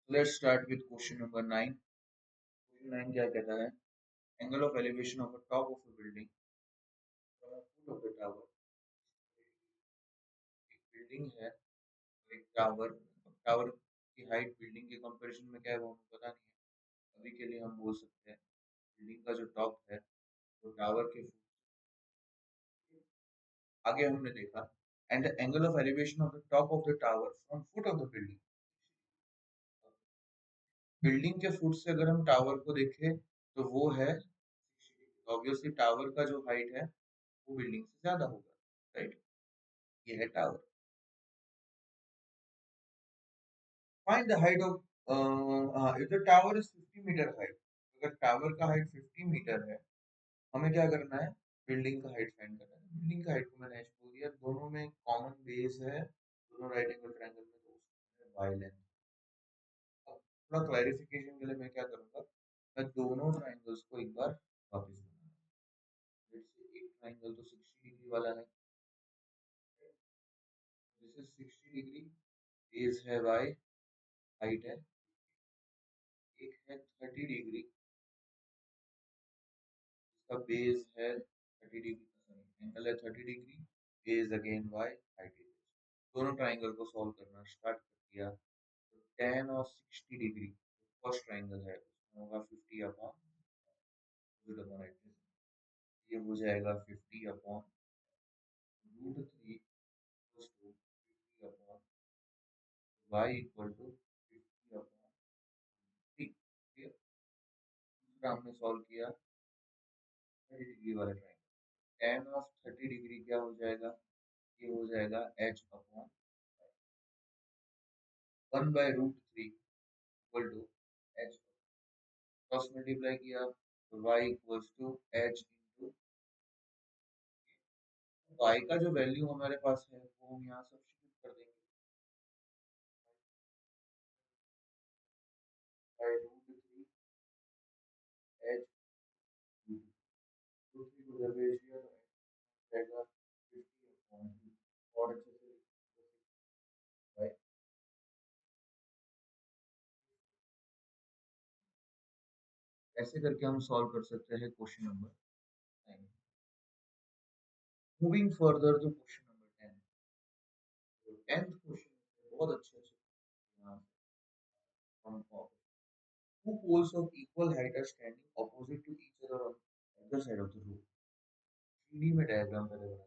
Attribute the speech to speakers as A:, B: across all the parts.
A: Let's start with question number 9. Question 9 क्या कहता है? Angle of elevation of the top of a building from a foot of the tower. एक building है, एक tower. Tower की height building के comparison में क्या है वो हमें पता नहीं है. अभी के लिए हम बोल सकते हैं बिल्डिंग का जो टॉप है वो टावर के आगे हमने देखा. And the angle of elevation of the top of the tower from foot of the building. Building के फुट से अगर हम टावर को देखें तो वो है ऑब्वियसली टावर का जो हाइट है वो बिल्डिंग से ज्यादा होगा, राइट. ये है tower. Find the height of if the tower is 50 metre height. अगर टावर का हाइट 50 मीटर है, हमें क्या करना है? बिल्डिंग का हाइट फाइंड करना है. बिल्डिंग का हाइट को मैंने ऐसे बोल दिया, दोनों में कॉमन बेस है, दोनों राइट एंगल ट्रायंगल में, तो उसमें वाई लेंथ. अब थोड़ा क्लैरिफिकेशन के लिए मैं क्या करूंगा, मैं दोनों ट्रायंगल्स को एक बार वापस बनाऊंगा. एक ट्रायंगल तो 60 डिग्री वाला है, दिस इज 60 डिग्री, बेस है वाई, हाइट है. एक है 30 डिग्री, इसका बेस है 30 डिग्री, एंगल है 30 degree, base again y, height है. दोनों ट्राइंगल को सॉल्व करना स्टार्ट कर दिया. तो tan of 60 degree first triangle है, उसमें होगा 50 अपॉन ये हो जाएगा 50 upon √3 equals to 50 upon y equal to 50 upon 3. दूसरा हमने सॉल्व किया 30 डिग्री वाला ट्राइंगल. tan ऑफ 30 डिग्री क्या हो जाएगा? ये हो जाएगा h upon 1/√3 equal to h. Cross multiply किया तो y equals to h into y का जो वैल्यू हमारे पास है वो हम यहाँ सब्स्टिट्यूट कर देंगे. √3 h √3 को जब बेस किया तो जाएगा 50 अपॉन और अच्छे से y. ऐसे करके हम सॉल्व कर सकते हैं question number 9. Moving further to question number 10. तो 10th क्वेश्चन बहुत अच्छे से यहाँ हम two poles of equal height are standing opposite to each other on either side of the road. 3D में डायग्राम पहले बना.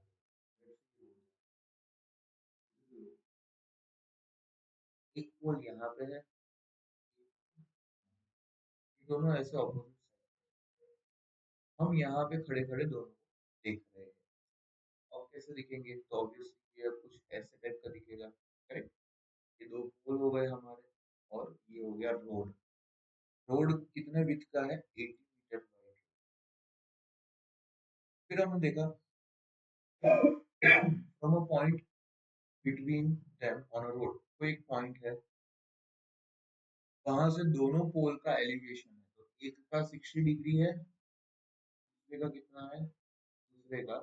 A: एक पोल यहाँ पे है, दोनों ऐसे ऑपोजिट. हम यहाँ पे खड़े खड़े दोनों को देख रहे हैं. अब कैसे दिखेंगे? तो ऑब्वियसली ये कुछ ऐसे टाइप का दिखेगा, करेक्ट. ये दो पोल हो गए हमारे और ये हो गया रोड. रोड कितने विड्थ का है? 80 मीटर वाइड. फिर हमने देखा from a point between them on a road, तो एक पॉइंट है वहां से दोनों पोल का एलिवेशन है, तो एक का 60 डिग्री है, दूसरे का कितना है? दूसरे का,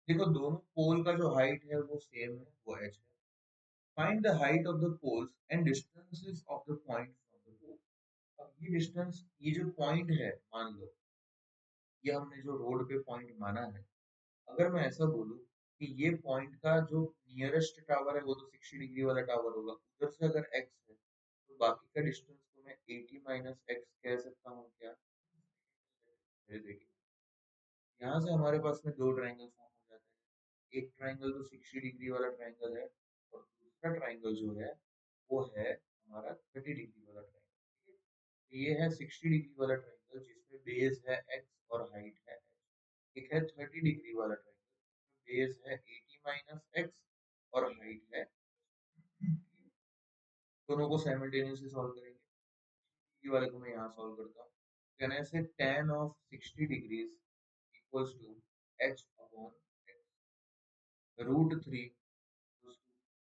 A: देखो दोनों पोल का जो हाइट है वो सेम है, वो h है. Find the height of the poles and distances of the point from the pole. अब ये डिस्टेंस, ये जो पॉइंट है, मान लो ये हमने जो रोड पे पॉइंट माना है, अगर मैं ऐसा बोलूं कि ये पॉइंट का जो नियरेस्ट टावर है वो तो 60 डिग्री वाला टावर होगा, उधर से अगर x है तो बाकी का डिस्टेंस को मैं 80 माइनस x कह सकता हूँ क्या? ये देखिए, यहाँ से हमारे पास में दो ट्राइंगल फॉर्म हो जाते हैं. एक ट्राइंगल तो 60 डिग्री वाला ट्राइंगल है और दूसरा ट्राइंगल जो है वो है हमारा 30 डिग्री वाला ट्राइंगल. ये है 60 डिग्री वाला ट्राइंगल जिसमें बेस है x और हाइट है h. एक है 30 डिग्री वाला ट्राइंगल, बेस है 80 माइनस x और हाइट है. दोनों को साइमल्टेनियसली सॉल्व करेंगे. ये वाले को मैं यहाँ सॉल्व करता हूँ. कहने से tan of 60 degrees equals to h upon √3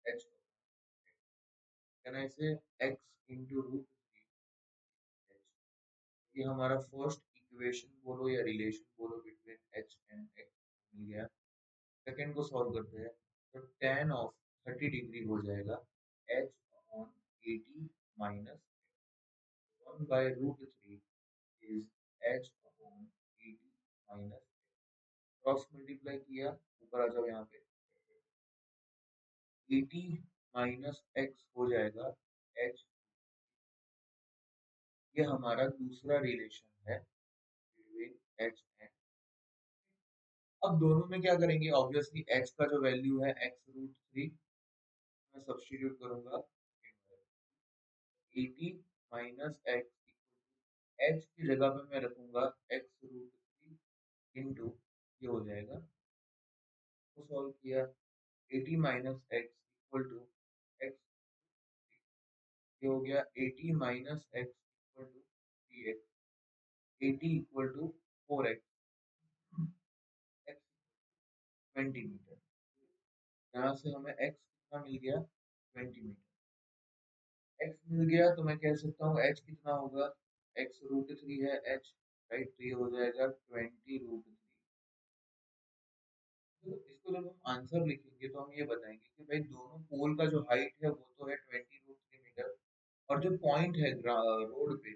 A: h. कहने से x इंटू √3 h. ये हमारा फर्स्ट इक्वेशन बोलो या रिलेशन बोलो बिटवीन h एंड x मिल गया. सेकेंड को सॉल्व करते हैं तो tan ऑफ 30 डिग्री हो जाएगा h upon 80 minus 1 by root 3 is h upon 80 minus cross multiply किया, ऊपर आ जाओ यहाँ पे 80 माइनस x हो जाएगा h। ये हमारा दूसरा रिलेशन है बिटवीन h एंड। अब दोनों में क्या करेंगे, ऑब्वियसली h का जो वैल्यू है x रूट 3 मैं सब्स्टिट्यूट करूंगा 80 माइनस x h की जगह पे मैं रखूंगा x रूट 3 इंटू ये हो जाएगा, तो सॉल्व किया 80 minus x equal to x, ये हो गया 80 minus x equal to 3x, 80 equal to 4x, x 20 metre. यहाँ से हमें x कितना मिल गया 20 मीटर। x मिल गया तो मैं कह सकता हूँ h कितना होगा, x रूट 3 है h, राइट, तो ये हो जाएगा 20 रूट 3। तो इसको जब हम आंसर लिखेंगे तो हम ये बताएंगे कि भाई दोनों पोल का जो हाइट है वो तो है 20 रूट 3 मीटर, और जो पॉइंट है रोड पे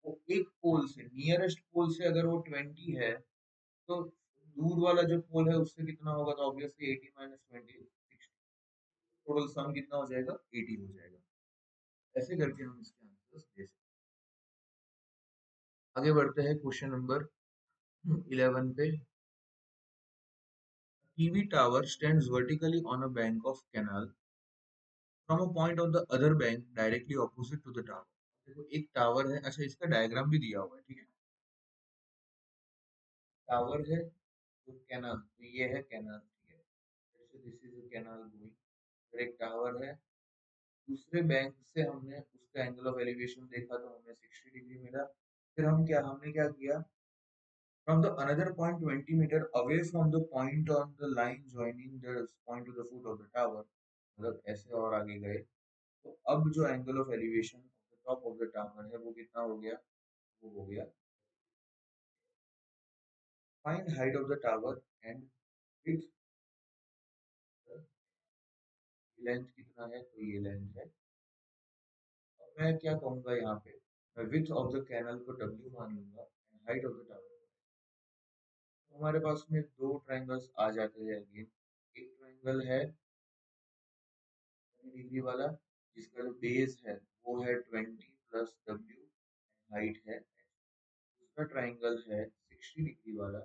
A: वो एक पोल से, नियरेस्ट पोल से अगर वो 20 है तो दूर वाला जो पोल है उससे कितना होगा, तो ऑब्वियसली 80 माइनस 20 60, टोटल सम कितना हो जाएगा 80 हो जाएगा। ऐसे करके हम इसके आंसर्स दे सकते हैं। आगे बढ़ते हैं क्वेश्चन नंबर 11 पे। TV tower stands vertically on a bank of canal from a point on the other bank directly opposite to the tower. देखो एक टावर है, अच्छा इसका डायग्राम भी दिया हुआ है, ठीक है। टावर है तो कैनाल, तो ये है कैनाल, ठीक है, this is a canal going, फिर एक टावर है, दूसरे बैंक से हमने उसका एंगल ऑफ एलिवेशन देखा तो हमें 60 डिग्री मिला। फिर हमने क्या किया, from the another point 20 meter away from the point on the line joining the point to the foot of the tower, मतलब ऐसे और आगे गए, तो अब जो angle of elevation top of the tower है वो कितना हो गया, वो हो गया, find height of the tower and width, length कितना है, तो ये लेंथ है। अब मैं क्या कहूंगा यहाँ पे, मैं विड्थ ऑफ द कैनल को W मान लूंगा and height of the tower, तो हमारे पास में दो ट्रायंगल्स आ जाते हैं अगेन। एक ट्रायंगल है 20 डिग्री वाला जिसका जो बेस है वो है 20 प्लस W, हाइट है। दूसरा ट्रायंगल है 60 डिग्री वाला,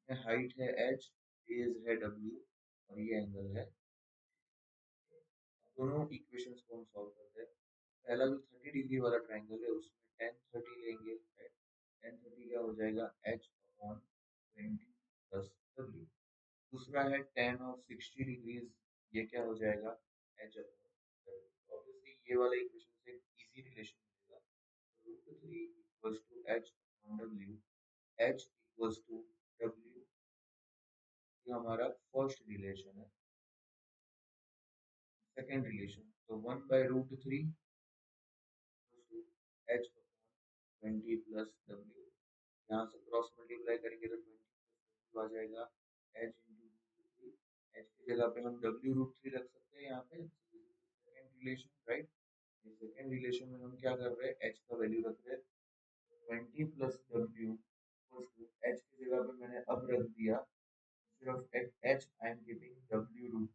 A: हाइट है h, बेस है w, और ये एंगल है। दोनों इक्वेशंस को हम सॉल्व करते हैं। पहला जो 30 डिग्री वाला ट्रायंगल है उसमें tan 30 लेंगे, tan 30 क्या हो जाएगा h अपॉन 20 प्लस w। दूसरा है tan ऑफ 60 डिग्रीज, ये क्या हो जाएगा h अपॉन w। ऑब्वियसली ये वाला इक्वेशन से इजी रिलेशन मिलेगा, root 3 equals to h upon w, h equals to w, ये हमारा फर्स्ट रिलेशन है। सेकेंड रिलेशन, तो 1 by root 3 h 20 plus w, यहाँ से क्रॉस मल्टीप्लाई करेंगे तो 20 आ जाएगा h into root three, h की जगह पे हम w रूट 3 रख सकते हैं यहाँ पे, second relation, right. Second relation में हम क्या कर रहे हैं, h का वैल्यू रख रहे हैं 20 प्लस w, h की जगह पे मैंने अब रख दिया सिर्फ h, I am keeping w root,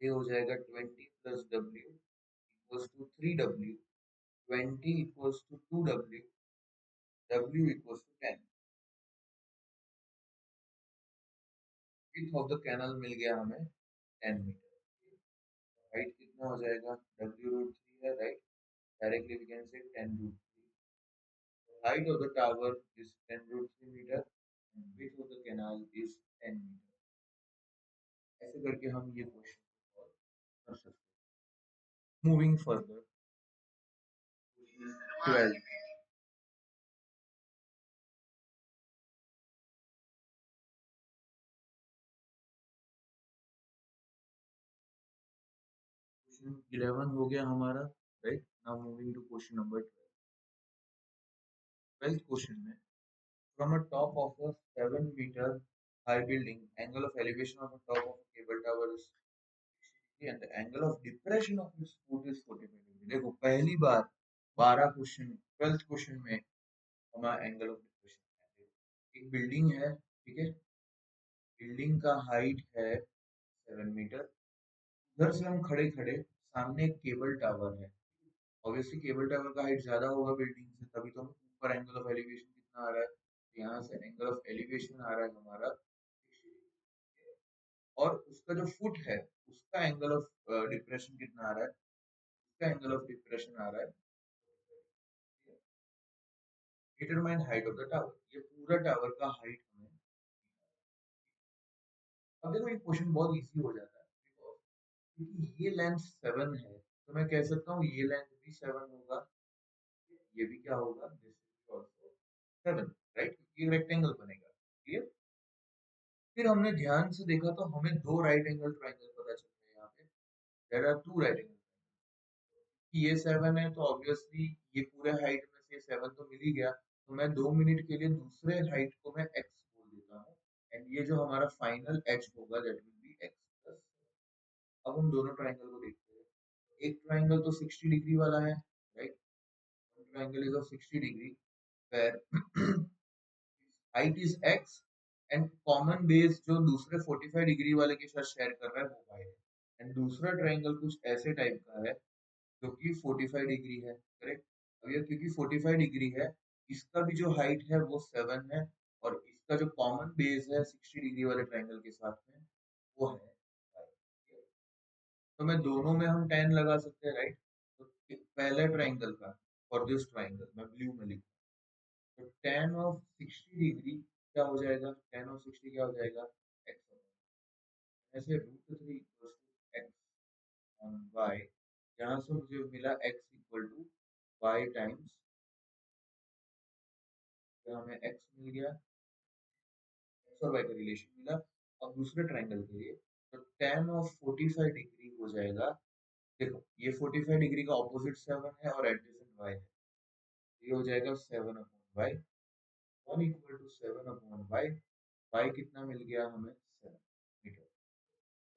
A: ये हो जाएगा 20 plus w equals to 3w, 20 equals to 2w, w equals to 10। Width of the canal मिल गया हमें 10 मीटर। हाइट कितना हो जाएगा, w रूट 3 है, right, directly we can say 10 root 3। Height of the tower is 10 root 3 metre and width of the canal is 10 metre. ऐसे करके हम ये क्वेश्चन सॉल्व कर सकते हैं। मूविंग फर्दर, 12 क्वेश्चन 11 हो गया हमारा, right. Now moving to question number 12। 12th question में, from a top of a 7-meter high building, angle of elevation of the top of a cable tower is 60 and the angle of depression of this foot is 45 degree. देखो पहली बार 12 question 12th question में हमारा angle of depression एक building है, ठीक है, building का height है 7 मीटर। उधर से हम खड़े खड़े सामने एक केबल टावर है। ऑब्वियसली केबल टावर का हाइट ज्यादा होगा बिल्डिंग से, तभी तो ऊपर एंगल ऑफ एलिवेशन कितना आ रहा है, तो यहाँ से एंगल ऑफ एलिवेशन आ रहा है हमारा, और उसका जो फुट है उसका एंगल ऑफ डिप्रेशन कितना आ रहा है, उसका एंगल ऑफ डिप्रेशन आ रहा है। Determine height of the tower, ये पूरा टावर का हाइट हमें। अब देखो ये क्वेश्चन बहुत इजी हो जाता है क्योंकि ये लेंथ 7 है, तो मैं कह सकता हूँ ये लेंथ भी 7 होगा, ये भी क्या होगा, दिस इज आल्सो 7, राइट, ये रेक्टेंगल बनेगा। क्लियर। फिर हमने ध्यान से देखा तो हमें दो राइट एंगल ट्रायंगल पता चल रहे हैं यहाँ पे, there are two right angle. ये 7 है तो ऑब्वियसली ये पूरे हाइट में से 7 तो मिल ही गया, तो मैं 2 मिनट के लिए दूसरे हाइट को मैं x बोल देता हूँ, एंड ये जो हमारा फाइनल h होगा that will be x plus. अब हम दोनों ट्रायंगल को देखते हैं। एक ट्रायंगल तो 60 डिग्री वाला है, right, triangle is of 60 degree where height is x and common base जो दूसरे 45 डिग्री वाले के साथ शेयर कर रहा है वो y है। एंड दूसरा ट्रायंगल कुछ ऐसे टाइप का है जो कि 45 डिग्री है, करेक्ट। अब ये क्योंकि 45 डिग्री है, इसका भी जो हाइट है वो 7 है, और इसका जो कॉमन बेस है 60 डिग्री वाले ट्रायंगल के साथ में वो है 5। तो मैं दोनों में हम 10 लगा सकते हैं, राइट। तो पहले ट्रायंगल का फॉर दिस ट्रायंगल मैं ब्लू में लिखूँ, तो tan ऑफ 60 डिग्री क्या हो जाएगा, tan ऑफ 60 क्या हो जाएगा, x। ऐसे √3 equals to x on y, यहाँ से मुझे मिला x equal to y times, तो हमें x मिल गया, x और y का रिलेशन मिला। अब दूसरे ट्रायंगल के लिए तो tan ऑफ 45 डिग्री हो जाएगा, देखो ये 45 डिग्री का ऑपोजिट 7 है और एडजेसेंट y है, ये हो जाएगा 7 upon y, 1 equal to 7 upon y। y कितना मिल गया हमें, 7 मीटर।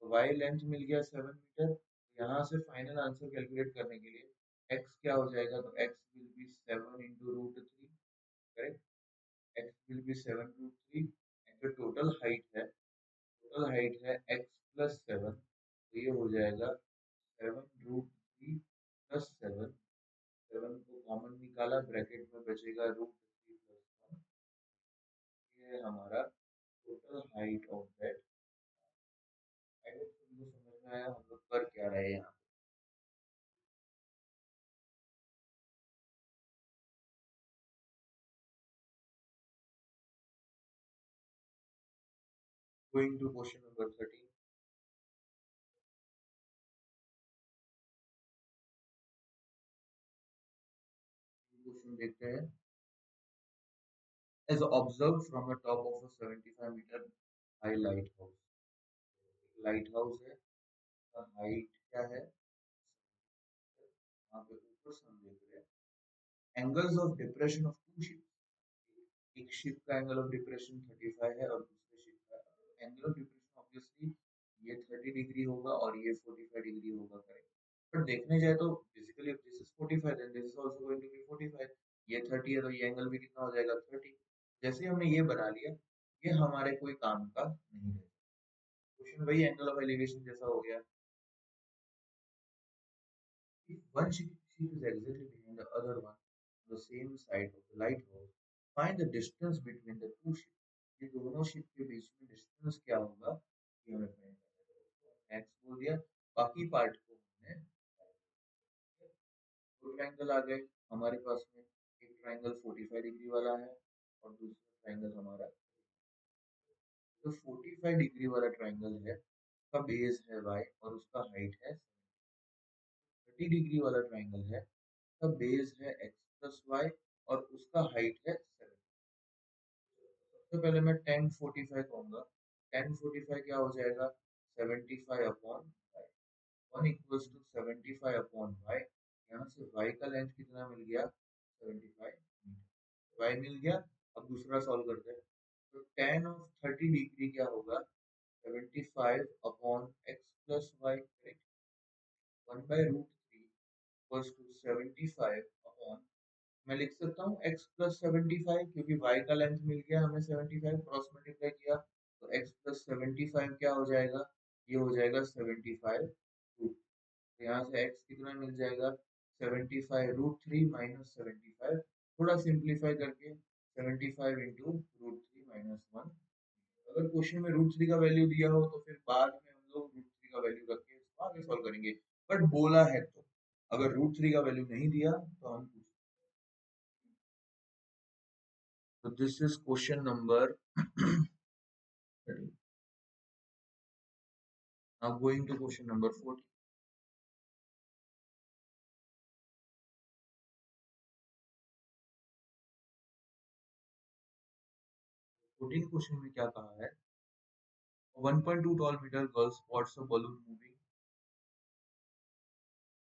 A: तो y लेंथ मिल गया 7 मीटर। यहाँ से फाइनल आंसर कैलकुलेट करने के लिए x क्या हो जाएगा, तो x will be 7 into √3, correct, x will be 7 root 3, and जो टोटल हाइट है x प्लस 7, तो ये हो जाएगा 7 √3 प्लस 7, 7 को कॉमन निकाला, ब्रैकेट में बचेगा √3 प्लस 1, ये है हमारा total height of that. I hope तुमको समझ में आया हम लोग कर क्या रहे हैं यहाँ। Going to question number 13, question देखते हैं। As observed from the top of a 75-meter high lighthouse, lighthouse है, हाइट क्या है, वहाँ पे ऊपर से हम देख रहे हैं angles of depression of two ship. एक शिप का एंगल ऑफ डिप्रेशन 35 है और दूसरे शिप का एंगल ऑफ डिप्रेशन ऑब्वियसली ये 30 डिग्री होगा और ये 45 डिग्री होगा, करेक्ट। पर देखने जाए तो basically if this is 45 then this is also going to be 45, ये 30 है तो ये एंगल भी कितना हो जाएगा, 30। जैसे हमने ये बना लिया, ये हमारे कोई काम का नहीं है। क्वेश्चन वही एंगल ऑफ एलिवेशन जैसा हो गया। If one ship is exactly behind the other one on the same side of the lighthouse, find the distance between the two ships. ये दोनों शिप के बीच में डिस्टेंस क्या होगा, ये हमें फाइंड करना है। एक्स बोल दिया, बाकी पार्ट को हमने दो ट्रायंगल आ गए हमारे पास में, एक ट्रायंगल 45 डिग्री वाला है और दूसरा ट्रायंगल हमारा, तो 45 डिग्री वाला ट्रायंगल है, उसका बेस है y और उसका हाइट है 30 डिग्री वाला ट्रायंगल है, उसका बेस है x प्लस वाई और उसका हाइट है 7। सबसे पहले मैं 1045 कहूंगा, 1045 क्या हो जाएगा, 75 upon y, 1 equals to 75 upon y. यहाँ से y का लेंथ कितना मिल गया, 75 मीटर, y मिल गया। अब दूसरा सॉल्व करते हैं, तो tan ऑफ 30 डिग्री क्या होगा, 75 upon x plus y, 1/√3 equals to 75 upon, मैं लिख सकता हूँ x प्लस 75, क्योंकि y का लेंथ मिल गया हमें 75, क्रॉस मल्टीप्लाई किया तो x प्लस 75 क्या हो जाएगा, ये हो जाएगा 75 रूट। तो यहाँ से x कितना मिल जाएगा, 75√3 माइनस 75, थोड़ा सिंप्लीफाई करके 75 इंटू √3 माइनस 1। अगर क्वेश्चन में √3 का वैल्यू दिया हो तो फिर बाद में हम लोग √3 का वैल्यू रख के इसको आगे सॉल्व करेंगे, बट बोला है तो। अगर √3 का वैल्यू नहीं दिया तो हम पूछ, so this is question number 13. Now going to question number 14. 14 question में क्या कहा है, 1.2 tall meter girl spots a balloon moving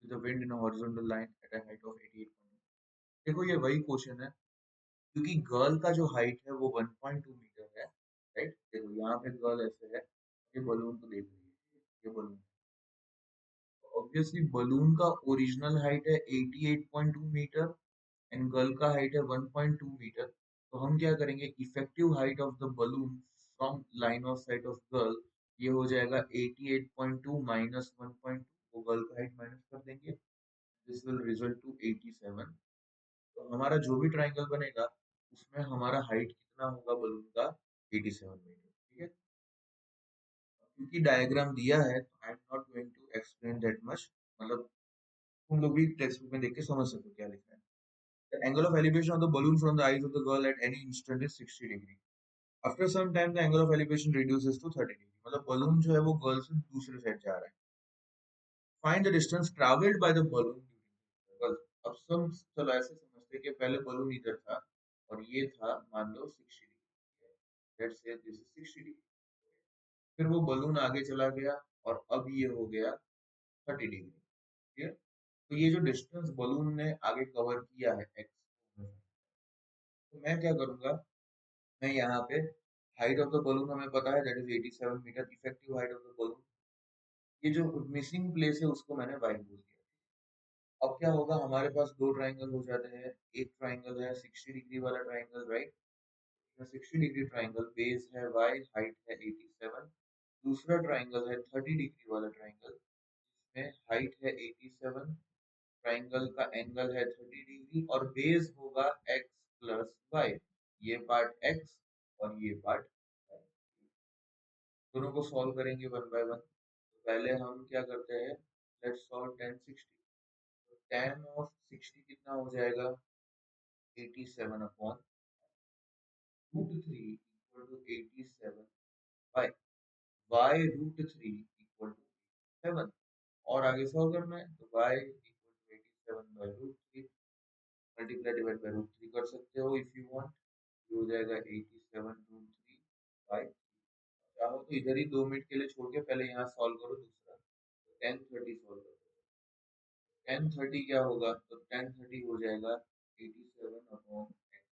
A: with the wind in a horizontal line at a height of 88. देखो ये वही क्वेश्चन है, क्योंकि गर्ल का जो हाइट है वो 1.2 मीटर है, राइट। देखो यहाँ पे गर्ल ऐसे है, ये बलून को देख लीजिए, ये बलून, ऑब्वियसली बलून का ओरिजिनल हाइट है 88.2 मीटर एंड गर्ल का हाइट है 1.2 मीटर। तो हम क्या करेंगे, effective height of the balloon from line of site of girl, ये हो जाएगा 88.2 माइनस 1.2, वो गर्ल का हाइट माइनस कर देंगे, दिस विल रिजल्ट टू 87। तो हमारा जो भी ट्राइंगल बनेगा उसमें हमारा हाइट कितना होगा बलून का, 87 मीटर, ठीक है। क्योंकि डायग्राम दिया है तो I am not going to explain that much, मतलब तुम लोग भी टेक्स्ट बुक में देख के समझ सकते हो क्या लिखा है। The angle of elevation of the balloon from the eyes of the girl at any instant is 60 degree. After some time, the angle of elevation reduces to 30 degree. मतलब बलून जो है वो गर्ल से दूसरे साइड जा रहा है। Find the distance traveled by the balloon during the, अब सब चलो ऐसे समझते कि पहले बलून इधर था और ये था मान लो 60 degree, let's say this is 60 degree, फिर वो बलून आगे चला गया और अब ये हो गया 30 डिग्री, ठीक है। तो ये जो डिस्टेंस बलून ने आगे कवर किया है x, तो मैं क्या करूंगा, मैं यहाँ पे हाइट ऑफ द बलून हमें पता है that is 87 metre, effective height of the balloon, ये जो मिसिंग प्लेस है उसको मैंने y बोल दिया। अब क्या होगा, हमारे पास दो ट्राइंगल हो जाते हैं, एक ट्राइंगल है 60 डिग्री वाला triangle, right, 60 degree triangle, base है y, हाइट है 87। दूसरा ट्राइंगल है 30 डिग्री वाला ट्राइंगल, जिसमें हाइट है 87, ट्राइंगल का एंगल है 30 डिग्री और बेस होगा x प्लस y, ये पार्ट x और ये पार्ट y। दोनों को सॉल्व करेंगे वन बाय वन। तो पहले हम क्या करते हैं, लेट्स सॉल्व tan 60। तो tan ऑफ 60 कितना हो जाएगा, 87 upon √3 equal to 87 by y√3 equal to 7, और आगे सॉल्व करना है तो y equal to 87 by √3 multiply divide by √3 कर सकते हो इफ यू वांट, ये हो जाएगा 87√3 बाय, चाहो तो इधर ही 2 मिनट के लिए छोड़ के पहले यहाँ सॉल्व करो दूसरा, tan 30 सॉल्व करो, tan 30 क्या होगा, तो tan 30 हो जाएगा 87 अपॉन x,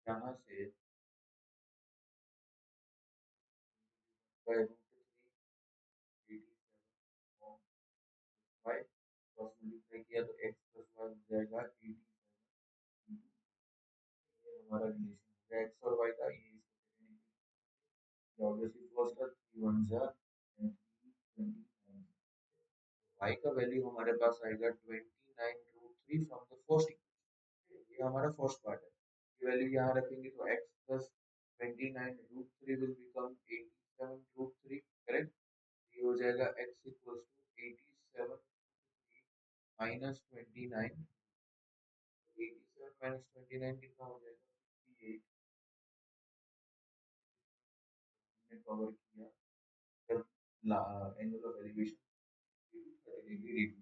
A: यहाँ से बाय √3 87 y, क्रॉस मल्टीप्लाई किया तो x प्लस y हो जाएगा 87, ये हमारा रिलेशन है x और y का, ये ऑब्वियसली फर्स्ट का 3 1 जा and 3 29, y का वैल्यू हमारे पास आएगा 29√3 फ्रॉम द फर्स्ट इक्वेशन, ये हमारा फर्स्ट पार्ट है, ये वैल्यू यहाँ रखेंगे तो x plus 29√3 will become 87√3, correct. ये हो जाएगा x equals to 87 minus 29, 87 minus 29 कितना हो जाएगा, 58, हमने कवर किया जब एंगल ऑफ एलिवेशन रिड्यूस,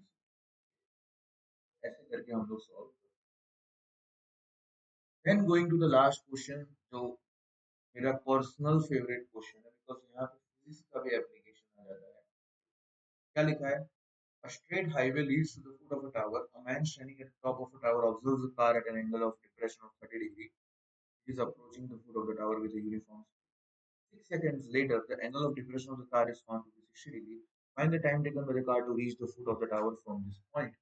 A: ऐसे करके हम लोग solve. Then going to the last question, जो मेरा पर्सनल फेवरेट क्वेश्चन है, बिकॉज यहाँ पे फिजिक्स का भी एप्लीकेशन आ जाता है। क्या लिखा है, a straight highway leads to the foot of a tower. A man standing at the top of a tower observes the car at an angle of depression of 30 degrees. It is approaching the foot of the tower with a uniform speed. 6 seconds later, the angle of depression of the car is found to be 60 degrees. Find the time taken by the car to reach the foot of the tower from this point.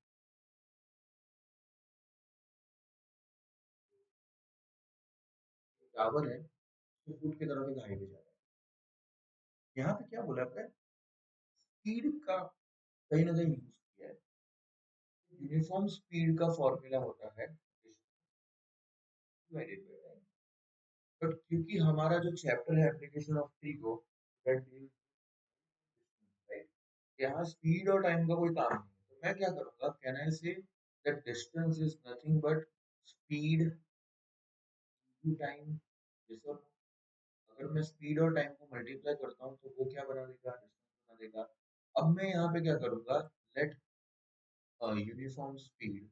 A: Tower है तो foot की तरफ एक highway जा रहा है। यहाँ पे क्या बोला आपने? स्पीड का कहीं ना कहीं यूज किया है। यूनिफॉर्म स्पीड का फॉर्मूला होता है डिवाइडेड बाय टाइम। बट क्योंकि हमारा जो चैप्टर है application of tree that deals right, यहाँ स्पीड और टाइम का कोई काम नहीं है। तो मैं क्या करूंगा, can I say that distance is nothing but speed to time. जैसे अगर मैं स्पीड और टाइम को मल्टीप्लाई करता हूँ तो वो क्या बना देगा, डिस्टेंस बना देगा। अब मैं यहाँ पे क्या करूंगा, लेट यूनिफॉर्म स्पीड,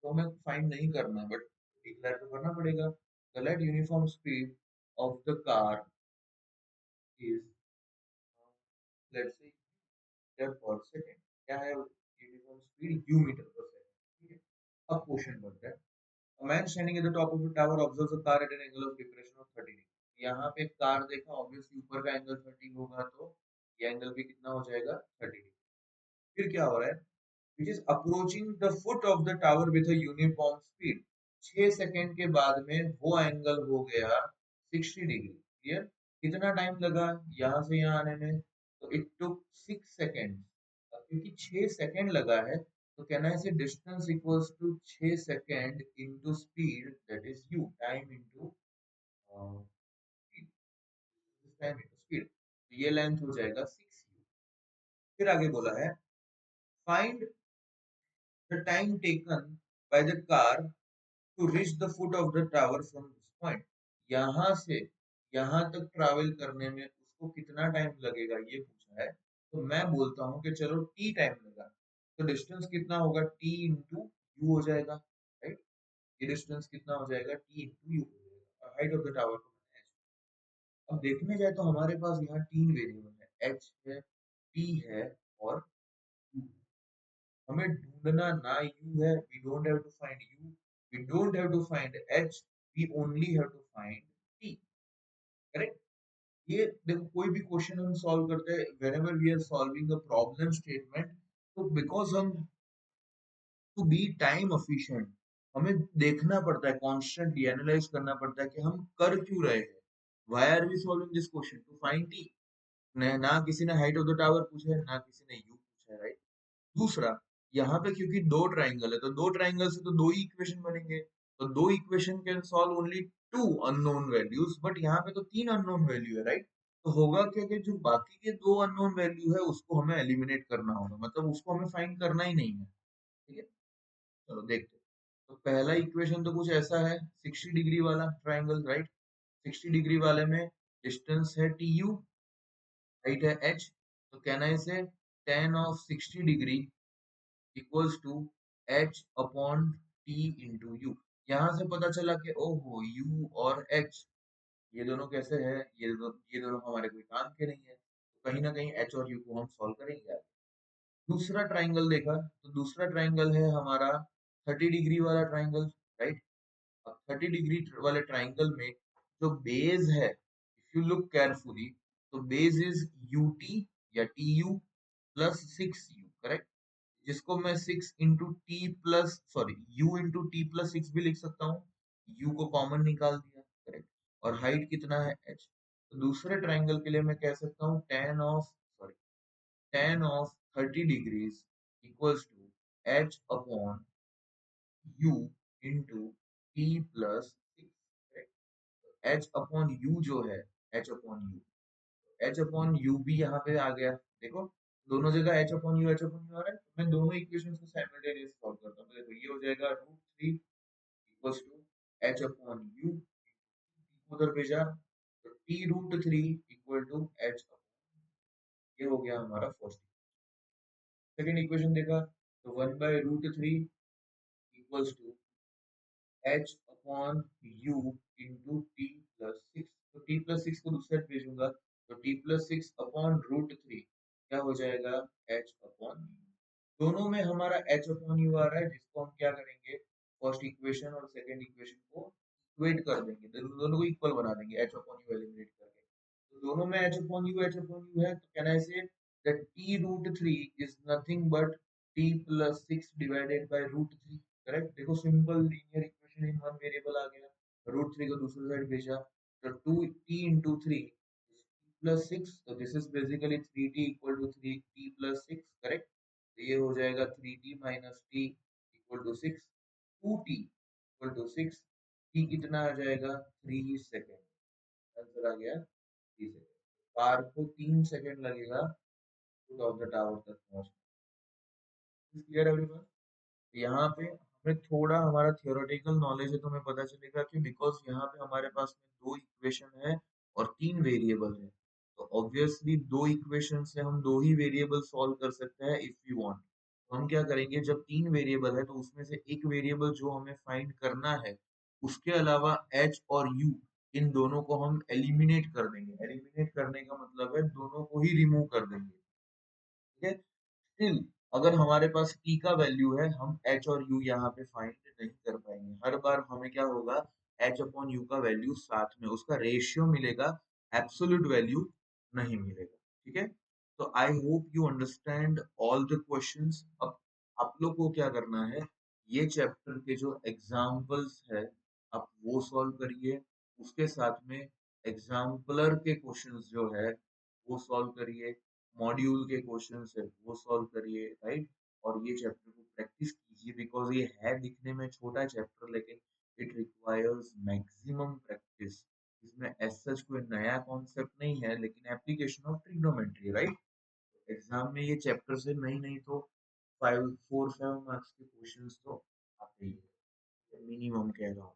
A: तो हमें फाइंड नहीं करना बट डिक्लेयर तो करना पड़ेगा। The let uniform speed of the car is let's say metre per second. क्या है uniform speed? U metre per second. ठीक है, अब क्वेश्चन बनता है, a man standing at the top of the tower observes a car at an angle of depression of 30 degree. यहाँ पे car देखा, ऑब्वियसली ऊपर का एंगल 30 होगा तो ये एंगल भी कितना हो जाएगा, 30 डिग्री। फिर क्या हो रहा है, which is approaching the foot of the tower with a uniform speed। 6 second के बाद में वो एंगल हो गया 60 डिग्री। क्लियर? कितना टाइम लगा यहाँ से यहाँ आने में? तो इट टुक 6 सेकंड। क्योंकि 6 सेकंड लगा है तो कहना है say distance equals to 6 second into speed that is u, time into time into speed. तो ये लेंथ हो जाएगा 6u। फिर आगे बोला है find the time taken by the car to reach the foot of the tower from this point. यहाँ से यहाँ तक ट्रैवल करने में उसको कितना टाइम लगेगा ये पूछा है। तो मैं बोलता हूँ कि चलो टी टाइम लगा, तो डिस्टेंस कितना होगा, टी इंटू यू हो जाएगा। राइट, ये डिस्टेंस कितना हो जाएगा, टी इंटू यू हो जाएगा। और हाइट ऑफ द टावर को मैंने h। अब देखने जाए तो हमारे पास यहाँ तीन वेरिएबल है, h है, t है और u। हमें ढूंढना ना u है, we don't have to find u, we don't have to find h, we only have to find t। Correct? ये देखो, कोई भी क्वेश्चन हम सॉल्व करते हैं, whenever we are solving a problem statement, तो बिकॉज हम टू बी टाइम एफिशिएंट हमें देखना पड़ता है, कॉन्स्टेंटली एनालाइज करना पड़ता है कि हम कर क्यों रहे हैं। Why are we solving this question? To find t. ना किसी ने हाइट ऑफ द टावर पूछा है, ना किसी ने यू पूछा है। राइट? दूसरा, यहाँ पे क्योंकि दो ट्राइंगल है तो दो ट्राइंगल से तो दो ही इक्वेशन बनेंगे, तो दो equation can solve only two unknown values, but यहाँ पे तो तीन अननोन वैल्यू है। राइट? तो होगा क्या कि जो बाकी के दो अननोन वैल्यू है उसको हमें एलिमिनेट करना होगा, मतलब उसको हमें फाइंड करना ही नहीं है। ठीक है, चलो देखते हैं। तो पहला इक्वेशन तो कुछ ऐसा है, 60 डिग्री वाला ट्राइंगल। राइट? 60 डिग्री वाले में डिस्टेंस है टी यू, हाइट है एच। तो कहना है इसे tan of 60 degree equals to h upon t into u. यहाँ से पता चला कि ओहो, यू और एच ये दोनों कैसे हैं, ये दोनों हमारे कोई काम के नहीं है, तो कहीं ना कहीं एच और यू को हम सॉल्व करेंगे आगे। दूसरा ट्राइंगल देखा, तो दूसरा ट्राइंगल है हमारा 30 डिग्री वाला ट्राइंगल। राइट? अब 30 डिग्री वाले ट्राइंगल में जो बेस है, इफ यू लुक केयरफुली, तो बेस इज यूटी या T U plus 6u। Correct? जिसको मैं 6 into t plus sorry you into t plus 6 भी लिख सकता हूँ, यू को कॉमन निकाल दिया। करेक्ट? और हाइट कितना है, h। तो दूसरे ट्राइंगल के लिए मैं कह सकता हूँ tan of 30 degrees equals to h upon u into t plus 6। H upon u जो है, एच अपॉन यू भी यहाँ पे आ गया। देखो, दोनों जगह एच अपॉन यू आ रहा है, तो मैं दोनों इक्वेशंस को साइमल्टेनियस सॉल्व करता हूँ। तो देखो, ये हो जाएगा root three equals to h upon u, उधर भेजा तो t root three equal to h. ये हो गया हमारा फर्स्ट। सेकेंड इक्वेशन देखा, तो one by root three equals to h upon u into t plus six. तो टी प्लस सिक्स को दूसरे साइड भेजूंगा, तो t plus six upon root three क्या हो जाएगा, एच अपॉन यू। दोनों में हमारा एच अपॉन यू आ रहा है, जिसको हम क्या करेंगे, फर्स्ट इक्वेशन और सेकंड इक्वेशन को इक्वेट कर देंगे, दोनों को इक्वल बना देंगे, एच अपॉन यू एलिमिनेट करके। तो दोनों में h upon u है, तो कैन आई से that t root 3 is nothing but t plus 6 divided by root 3, correct. देखो simple linear equation in one variable आ गया, रूट 3 को दूसरी साइड भेजा, तो 2t into 3 प्लस 6, तो this is basically 3t equal to 3t plus 6, correct. तो ये हो जाएगा 3t minus t equal to 6, 2t equal to 6, t कितना आ जाएगा 3 सेकेंड, आंसर आ गया 3 सेकेंड। कार को 3 सेकेंड लगेगा फुट ऑफ द टावर तक पहुंचने। Clear everyone. यहाँ पे हमें थोड़ा हमारा थियोरेटिकल नॉलेज है तो हमें पता चलेगा कि बिकॉज यहाँ पे हमारे पास में दो इक्वेशन है और तीन वेरिएबल है, तो ऑब्वियसली दो इक्वेशन से हम दो ही वेरिएबल सॉल्व कर सकते हैं इफ यू वांट। तो हम क्या करेंगे, जब तीन वेरिएबल है तो उसमें से एक वेरिएबल जो हमें फाइंड करना है उसके अलावा एच और यू इन दोनों को हम एलिमिनेट कर देंगे। एलिमिनेट करने का मतलब है दोनों को ही रिमूव कर देंगे, ठीक है। स्टिल अगर हमारे पास t का वैल्यू है, हम h और u यहाँ पे फाइंड नहीं कर पाएंगे। हर बार हमें क्या होगा, h अपॉन u का वैल्यू साथ में उसका रेशियो मिलेगा, एब्सोल्यूट वैल्यू नहीं मिलेगा, ठीक है। तो I hope you understand all the questions. अब आप लोग को क्या करना है, ये चैप्टर के जो एग्जाम्पल्स है आप वो सॉल्व करिए, उसके साथ में एग्जाम्पलर के क्वेश्चंस जो है वो सॉल्व करिए, मॉड्यूल के क्वेश्चंस है वो सॉल्व करिए, राइट। और ये चैप्टर को प्रैक्टिस कीजिए बिकॉज ये है दिखने में छोटा चैप्टर लेकिन इट रिक्वायर्स मैक्सिमम प्रैक्टिस। इसमें एज सच कोई नया कॉन्सेप्ट नहीं है लेकिन application of trigonometry, right. Exam में ये चैप्टर से नहीं नहीं तो 5 4 5 मार्क्स के क्वेश्चंस तो आते ही है, मिनिमम कह रहा हूँ।